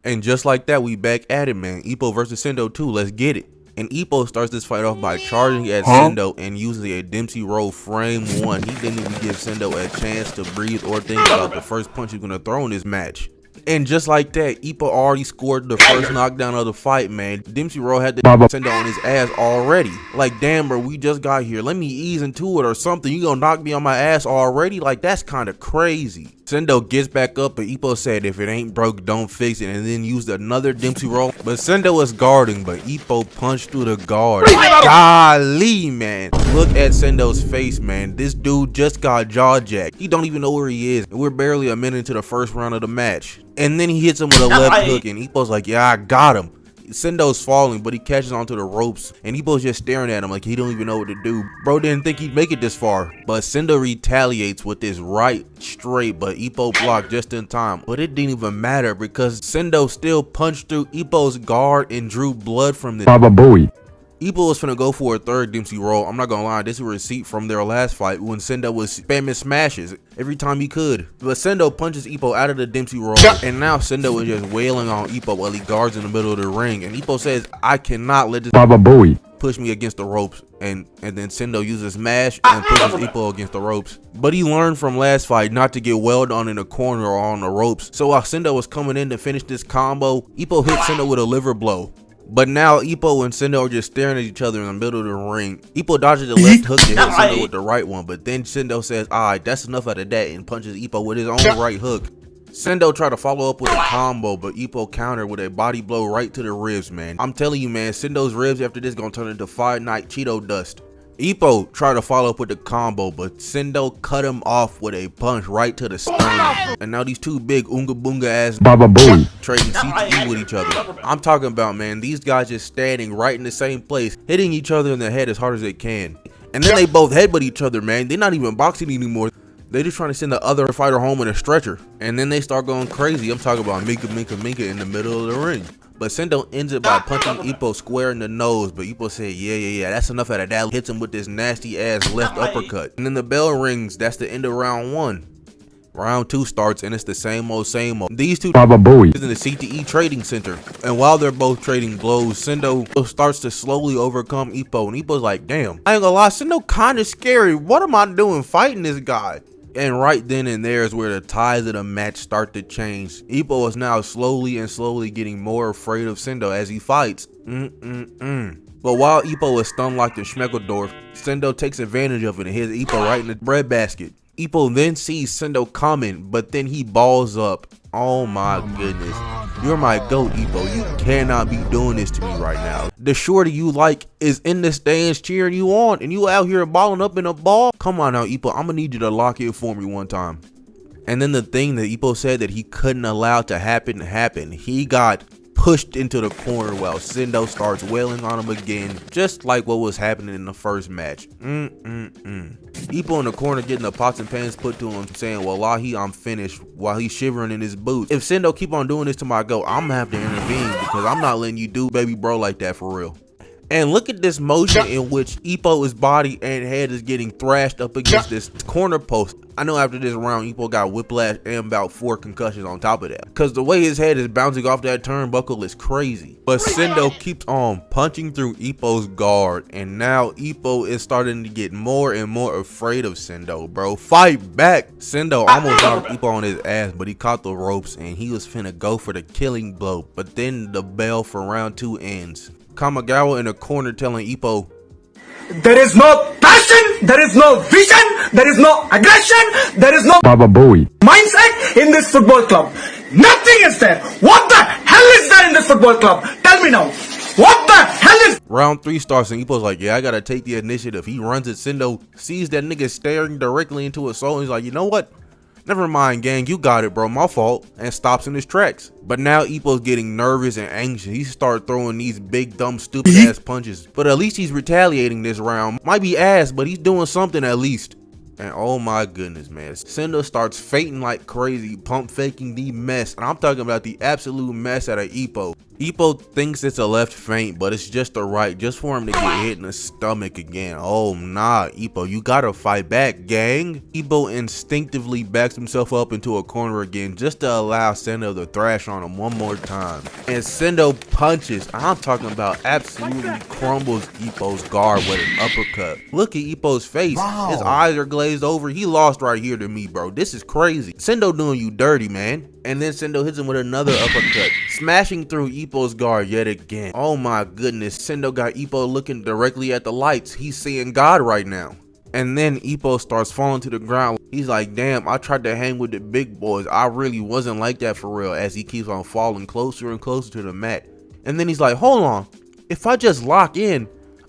And just like that, we back at it, man. Ippo versus Sendo 2, let's get it. And Ippo starts this fight off by charging at Sendo and using a DEMPSY roll frame 1. He didn't even give Sendo a chance to breathe or think about the first punch he's gonna throw in this match. And just like that, Ippo already scored the first knockdown of the fight, man. DEMPSY roll had to Sendo on his ass already. Like, damn, bro, we just got here. Let me ease into it or something. You gonna knock me on my ass already? Like, that's kind of crazy. Sendo gets back up, but Ippo said, if it ain't broke, don't fix it, and then used another DEMPSY roll. But Sendo was guarding, but Ippo punched through the guard. Golly, man. Look at Sendo's face, man. This dude just got jaw jacked. He don't even know where he is, and we're barely a minute into the first round of the match. And then he hits him with a left hook, and Ippo's like, yeah, I got him. Sendo's falling, but he catches onto the ropes, and Ippo's just staring at him like he don't even know what to do. Bro didn't think he'd make it this far, but Sendo retaliates with this right straight, but Ippo blocked just in time. But it didn't even matter because Sendo still punched through Ippo's guard and drew blood from the Ippo was finna go for a third DEMPSY roll. I'm not gonna lie, this is a receipt from their last fight when Sendo was spamming smashes every time he could. But Sendo punches Ippo out of the DEMPSY roll, and now Sendo is just wailing on Ippo while he guards in the middle of the ring. And Ippo says, I cannot let this push me against the ropes. And then Sendo uses smash and pushes Ippo against the ropes. But he learned from last fight not to get welled on in the corner or on the ropes. So while Sendo was coming in to finish this combo, Ippo hit Sendo with a liver blow. But now Ippo and Sendo are just staring at each other in the middle of the ring. Ippo dodges the left hook to hit Sendo with the right one, but then Sendo says, alright, that's enough out of that, and punches Ippo with his own right hook. Sendo tried to follow up with a combo, but Ippo countered with a body blow right to the ribs, man. I'm telling you, man, Sendo's ribs after this gonna turn into Fight Night Cheeto dust. Ippo tried to follow up with the combo, but Sendo cut him off with a punch right to the sternum. And now these two big Oonga Boonga ass trading CTE with each other. I'm talking about, man, these guys just standing right in the same place, hitting each other in the head as hard as they can. And then they both headbutt each other, man. They're not even boxing anymore. They're just trying to send the other fighter home in a stretcher. And then they start going crazy. I'm talking about Minka in the middle of the ring. But Sendo ends it by punching Ippo square in the nose, but Ippo said, yeah, that's enough out of that. Hits him with this nasty ass left uppercut. And then the bell rings, that's the end of round 1. Round 2 starts, and it's the same old. These two is in the CTE trading center. And while they're both trading blows, Sendo starts to slowly overcome Ippo. And Ippo's like, damn, I ain't gonna lie, Sendo kinda scary. What am I doing fighting this guy? And right then and there is where the ties of the match start to change. Ippo is now slowly getting more afraid of Sendo as he fights. But while Ippo is stunned like the Schmeckledorf, Sendo takes advantage of it and hits Ippo right in the breadbasket. Ippo then sees Sendo coming, but then he balls up. Oh my goodness. You're my GOAT, Ippo. You cannot be doing this to me right now. The shorty you like is in the stands cheering you on, and you out here balling up in a ball? Come on now, Ippo. I'm gonna need you to lock it for me one time. And then the thing that Ippo said that he couldn't allow to happen happened. He got pushed into the corner while Sendo starts wailing on him again, just like what was happening in the first match. Ippo in the corner getting the pots and pans put to him, saying, wallahi, I'm finished, while he's shivering in his boots. If Sendo keep on doing this to my GOAT, I'm gonna have to intervene because I'm not letting you do baby bro like that for real. And look at this motion in which Ippo's body and head is getting thrashed up against this corner post. I know after this round, Ippo got whiplash and about 4 concussions on top of that. Because the way his head is bouncing off that turnbuckle is crazy. But Sendo keeps on punching through Ippo's guard. And now Ippo is starting to get more and more afraid of Sendo, bro. Fight back! Sendo almost knocked Ippo on his ass, but he caught the ropes and he was finna go for the killing blow. But then the bell for round 2 ends. Kamigawa in the corner telling Ippo, there is no passion, there is no vision, there is no aggression, there is no mindset in this football club. Nothing is there. What the hell is there in this football club? Tell me now. What the hell is... Round 3 starts and Ippo's like, yeah, I gotta take the initiative. He runs at Sendo, sees that nigga staring directly into his soul, and he's like, you know what? Never mind, gang, you got it, bro, my fault, and stops in his tracks. But now Ippo's getting nervous and anxious. He starts throwing these big, dumb, stupid ass punches. But at least he's retaliating this round. Might be ass, but he's doing something at least. And oh my goodness, man, Sendo starts fainting like crazy, pump faking the mess. And I'm talking about the absolute mess out of Ippo. Ippo thinks it's a left feint, but it's just a right, just for him to get hit in the stomach again. Oh nah, Ippo, you gotta fight back, gang. Ippo instinctively backs himself up into a corner again just to allow Sendo to thrash on him one more time. And Sendo punches, I'm talking about absolutely crumbles Ippo's guard with an uppercut. Look at Ippo's face, wow. His eyes are glazed over. He lost right here to me, bro. This is crazy. Sendo doing you dirty, man. And then Sendo hits him with another uppercut, smashing through Ippo's guard yet again. Oh my goodness, Sendo got Ippo looking directly at the lights. He's seeing God right now. And then Ippo starts falling to the ground. He's like, damn, I tried to hang with the big boys. I really wasn't like that for real, as he keeps on falling closer and closer to the mat. And then he's like, hold on, if I just lock in,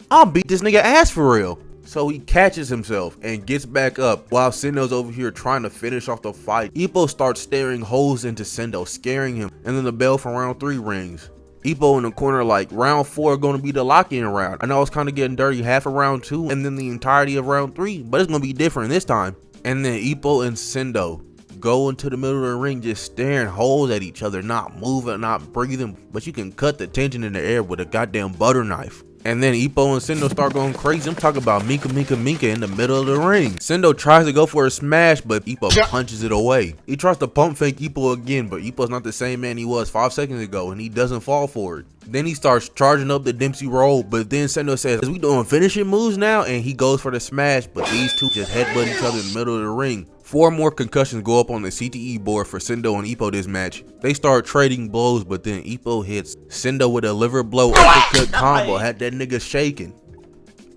I'll beat this nigga ass for real. So he catches himself and gets back up while Sendo's over here trying to finish off the fight. Ippo starts staring holes into Sendo, scaring him, and then the bell for round 3 rings. Ippo in the corner like, round 4 gonna be the lock-in round. I know it's kind of getting dirty, half of round 2 and then the entirety of round 3, but it's gonna be different this time. And then Ippo and Sendo go into the middle of the ring just staring holes at each other, not moving, not breathing, but you can cut the tension in the air with a goddamn butter knife. And then Ippo and Sendo start going crazy. I'm talking about Mika in the middle of the ring. Sendo tries to go for a smash, but Ippo punches it away. He tries to pump fake Ippo again, but Ippo's not the same man he was 5 seconds ago, and he doesn't fall for it. Then he starts charging up the DEMPSY roll, but then Sendo says, is we doing finishing moves now? And he goes for the smash, but these two just headbutt each other in the middle of the ring. 4 more concussions go up on the CTE board for Sendo and Ippo this match. They start trading blows, but then Ippo hits Sendo with a liver blow uppercut combo, had that nigga shaking.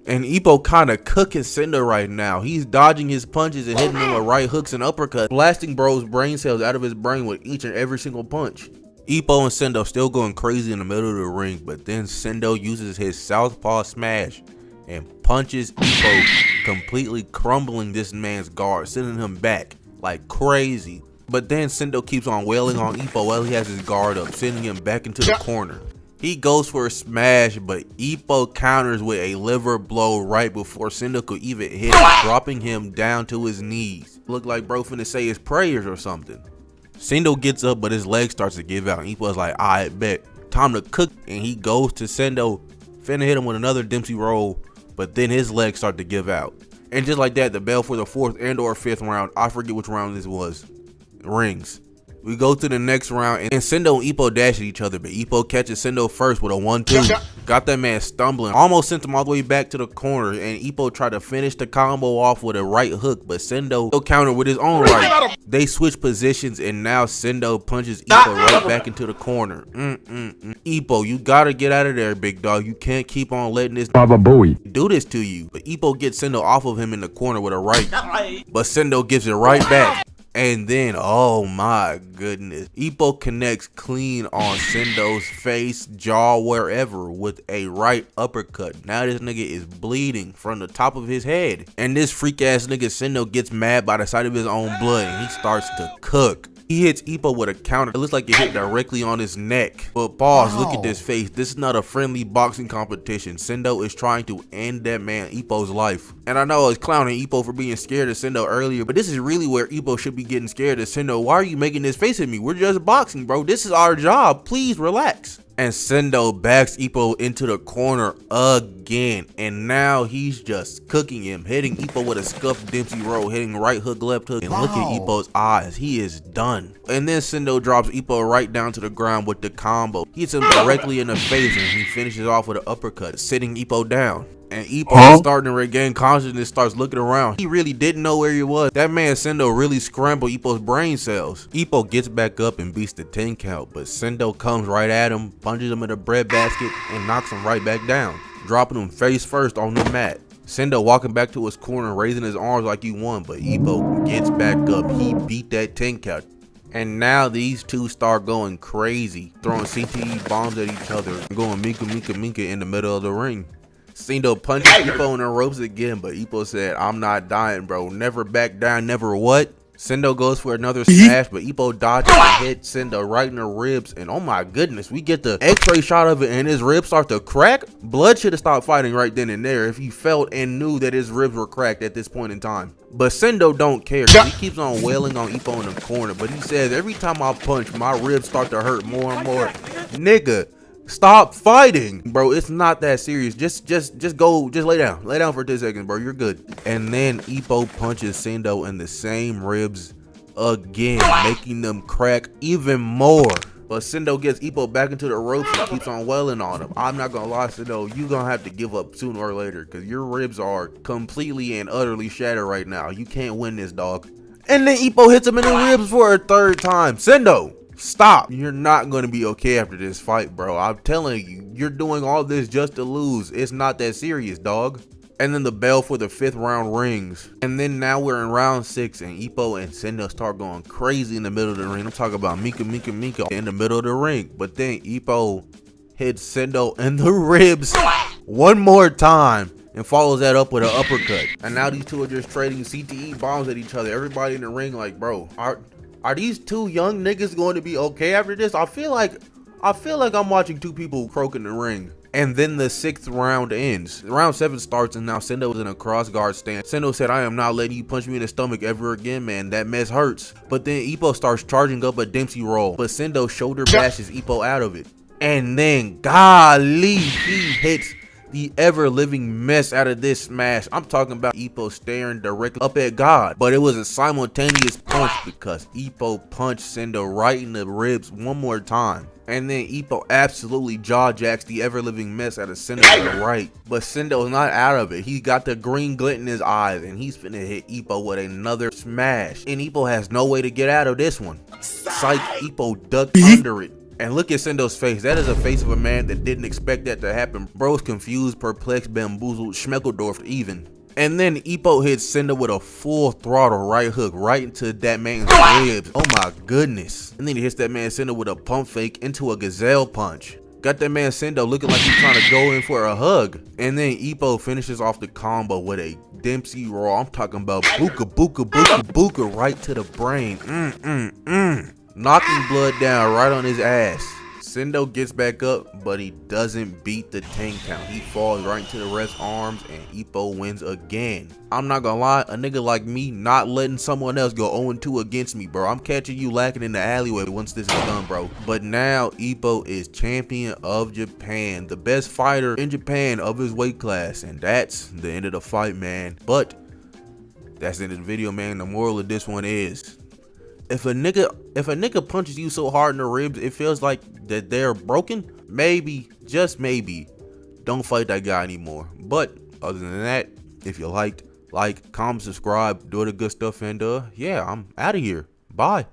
And Ippo kinda cooking Sendo right now. He's dodging his punches and hitting him with right hooks and uppercuts, blasting bro's brain cells out of his brain with each and every single punch. Ippo and Sendo still going crazy in the middle of the ring, but then Sendo uses his southpaw smash and punches Ippo, completely crumbling this man's guard, sending him back like crazy. But then Sendo keeps on wailing on Ippo while he has his guard up, sending him back into the corner. He goes for a smash, but Ippo counters with a liver blow right before Sendo could even hit him, dropping him down to his knees. Looked like bro finna say his prayers or something. Sendo gets up, but his leg starts to give out. Ippo's like, I bet, time to cook. And he goes to Sendo, finna hit him with another DEMPSY roll, but then his legs start to give out. And just like that, the bell for the 4th and or 5th round, I forget which round this was, rings. We go to the next round, and Sendo and Ippo dash at each other, but Ippo catches Sendo first with a 1-2. Got that man stumbling, almost sent him all the way back to the corner, and Ippo tried to finish the combo off with a right hook, but Sendo countered with his own right. They switch positions, and now Sendo punches Ippo right back into the corner. Ippo, you gotta get out of there, big dog. You can't keep on letting this do this to you. But Ippo gets Sendo off of him in the corner with a right, but Sendo gives it right back. And then, oh my goodness, Ippo connects clean on Sendo's face, jaw, wherever with a right uppercut. Now this nigga is bleeding from the top of his head. And this freak ass nigga Sendo gets mad by the sight of his own blood and he starts to cook. He hits Ippo with a counter. It looks like it hit directly on his neck. But pause, look at this face. This is not a friendly boxing competition. Sendo is trying to end that man Ippo's life. And I know I was clowning Ippo for being scared of Sendo earlier, but this is really where Ippo should be getting scared of Sendo. Why are you making this face at me? We're just boxing, bro. This is our job. Please relax. And Sendo backs Ippo into the corner again. And now he's just cooking him, hitting Ippo with a scuffed DEMPSY roll, hitting right hook, left hook. And look at Ippo's eyes. He is done. And then Sendo drops Ippo right down to the ground with the combo. He hits him directly in the face and he finishes off with an uppercut, sitting Ippo down. And Ippo starting to regain consciousness, starts looking around. He really didn't know where he was. That man Sendo really scrambled Ippo's brain cells. Ippo gets back up and beats the 10 count, but Sendo comes right at him, punches him in the breadbasket, and knocks him right back down, dropping him face first on the mat. Sendo walking back to his corner, raising his arms like he won, but Ippo gets back up. He beat that 10 count. And now these two start going crazy, throwing CTE bombs at each other, and going Mika in the middle of the ring. Sendo punches Ippo in the ropes again, but Ippo said, I'm not dying, bro. Never back down, never what? Sendo goes for another smash, but Ippo dodges and hits Sendo right in the ribs. And oh my goodness, we get the x-ray shot of it and his ribs start to crack. Blood should have stopped fighting right then and there if he felt and knew that his ribs were cracked at this point in time. But Sendo don't care. He keeps on wailing on Ippo in the corner, but he says, every time I punch, my ribs start to hurt more and more. Nigga, Stop fighting, bro. It's not that serious. Just lay down. Lay down for 10 seconds, bro. You're good. And then Ippo punches Sendo in the same ribs again, making them crack even more. But Sendo gets Ippo back into the ropes and keeps on wailing on him. I'm not gonna lie, Sendo, you gonna have to give up sooner or later, because your ribs are completely and utterly shattered right now. You can't win this, dog. And then Ippo hits him in the ribs for a third time. Sendo, stop. You're not gonna be okay after this fight, bro. I'm telling you, you're doing all this just to lose. It's not that serious, dog. And then the bell for the 5th round rings. And then now we're in round 6 and Ippo and Sendo start going crazy in the middle of the ring. I'm talking about Mika in the middle of the ring. But then Ippo hits Sendo in the ribs one more time and follows that up with an uppercut. And now these two are just trading CTE bombs at each other. Everybody in the ring like, bro, are these two young niggas going to be okay after this? I feel like I'm watching two people croak in the ring. And then the 6th round ends. Round 7 starts and now Sendo is in a cross guard stance. Sendo said, I am not letting you punch me in the stomach ever again, man. That mess hurts. But then Ippo starts charging up a DEMPSY roll. But Sendo shoulder bashes Ippo out of it. And then, golly, he hits the ever-living mess out of this smash. I'm talking about Ippo staring directly up at God. But it was a simultaneous punch because Ippo punched Sendo right in the ribs one more time. And then Ippo absolutely jaw jacks the ever-living mess out of Sendo to the right. But Sendo's not out of it. He got the green glint in his eyes and he's finna hit Ippo with another smash. And Ippo has no way to get out of this one. Psych, Ippo ducked under it. And look at Sendo's face. That is a face of a man that didn't expect that to happen. Bro's confused, perplexed, bamboozled, schmeckledorfed even. And then Ippo hits Sendo with a full throttle right hook right into that man's ribs. Oh my goodness. And then he hits that man Sendo with a pump fake into a gazelle punch. Got that man Sendo looking like he's trying to go in for a hug. And then Ippo finishes off the combo with a DEMPSY roll. I'm talking about buka right to the brain. Knocking blood down right on his ass. Sendo gets back up, but he doesn't beat the 10 count. He falls right into the ref's arms and Ippo wins again. I'm not gonna lie, a nigga like me not letting someone else go 0-2 against me, bro. I'm catching you lacking in the alleyway once this is done, bro. But now Ippo is champion of Japan, the best fighter in Japan of his weight class. And that's the end of the fight, man. But that's the end of the video, man. The moral of this one is, if a nigga punches you so hard in the ribs it feels like that they're broken, maybe, just maybe, don't fight that guy anymore. But other than that, if you liked, like, comment, subscribe, do the good stuff, and yeah, I'm out of here. Bye.